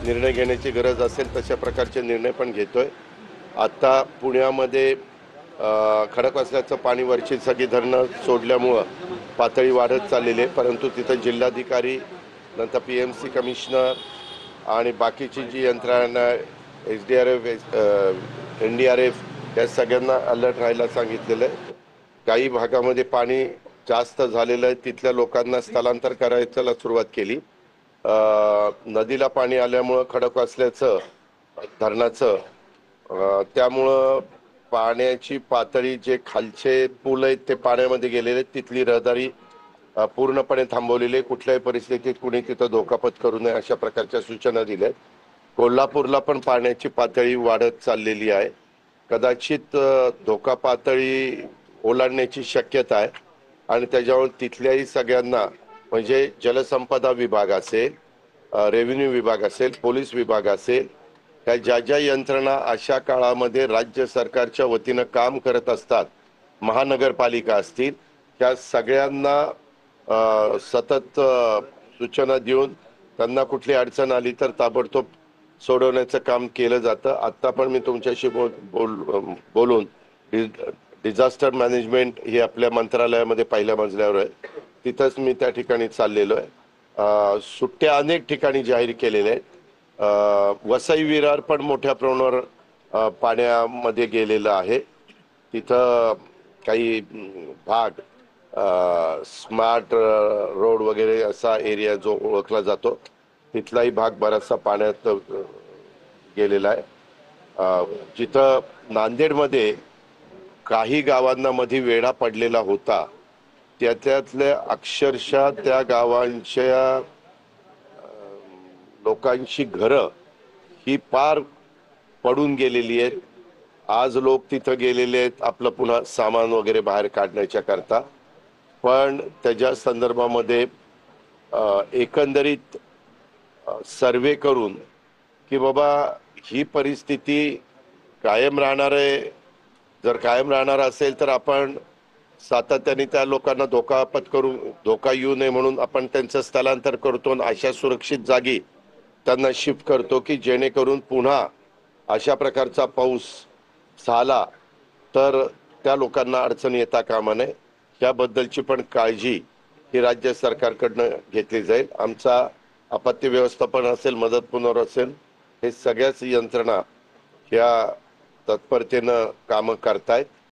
निर्णय घेण्याची गरज असेल तशा प्रकारचे निर्णय पण घेतोय। आता पुण्यामध्ये खडकवासल्याचं पाणी वरची सगळी धरणं सोडल्यामुळं पातळी वाढत चाललेली आहे, परंतु तिथं जिल्हाधिकारी नंतर PMC कमिशनर आणि बाकीची जी यंत्रणा SDRF NDRF या सगळ्यांना अलर्ट राहायला सांगितलेलं आहे। काही भागामध्ये पाणी जास्त झालेलं आहे, तिथल्या लोकांना स्थलांतर करायला सुरुवात केली। नदीला पाणी आल्यामुळं खडकवासल्याचं धरणाचं त्यामुळं पाण्याची पातळी जे खालचे पूल आहेत ते पाण्यामध्ये गेलेले, तिथली रहदारी पूर्णपणे थांबवलेली। कुठल्याही परिस्थितीत कुणी तिथं धोका पत्करू नये अशा प्रकारच्या सूचना दिल्या। कोल्हापूरला पण पाण्याची पातळी वाढत चाललेली आहे, कदाचित धोका पातळी ओलांडण्याची शक्यता आहे आणि त्याच्यावर तिथल्याही सगळ्यांना म्हणजे जलसंपदा विभाग असेल, रेव्हेन्यू विभाग असेल, पोलीस विभाग असेल, त्या ज्या ज्या यंत्रणा अशा काळामध्ये राज्य सरकारच्या वतीनं काम करत असतात, महानगरपालिका असतील, त्या सगळ्यांना सतत सूचना देऊन त्यांना कुठली अडचण आली तर ताबडतोब सोडवण्याचं काम केलं जातं। आता पण मी तुमच्याशी बोलून डिझास्टर मॅनेजमेंट ही आपल्या मंत्रालयामध्ये पहिल्या मजल्यावर आहे, तिथंच मी त्या ठिकाणी चाललेलो आहे। सुट्ट्या अनेक ठिकाणी जाहीर केलेल्या आहेत। वसई विरार पण मोठ्या प्रमाणावर पाण्यामध्ये गेलेलं आहे। तिथं काही भाग स्मार्ट रोड वगैरे असा एरिया जो ओळखला जातो, तिथलाही भाग बराचसा पाण्यात गेलेला आहे। जिथं नांदेडमध्ये काही गावांना मध्ये वेढा पडलेला होता, त्यातल्या अक्षरशः त्या गावांच्या लोकांची घरं ही पार पडून गेलेली आहेत। आज लोक तिथं गेलेले आहेत आपलं पुन्हा सामान वगैरे बाहेर काढण्याच्या करता, पण त्याच्या संदर्भामध्ये एकंदरीत सर्वे करून की बाबा ही परिस्थिती कायम राहणार आहे, जर कायम राहणार असेल तर आपण सातत्याने त्या लोकांना धोका येऊ नये म्हणून आपण त्यांचं स्थलांतर करतो आणि अशा सुरक्षित जागी त्यांना शिफ्ट करतो की जेणेकरून पुन्हा अशा प्रकारचा पाऊस झाला तर त्या लोकांना अडचण येता कामा नये, याबद्दलची पण काळजी ही राज्य सरकारकडनं घेतली जाईल। आमचा आपत्ती व्यवस्थापन असेल, मदत पुनर्वसन असेल, हे सगळ्याच यंत्रणा ह्या तत्परतेनं कामं करतायत।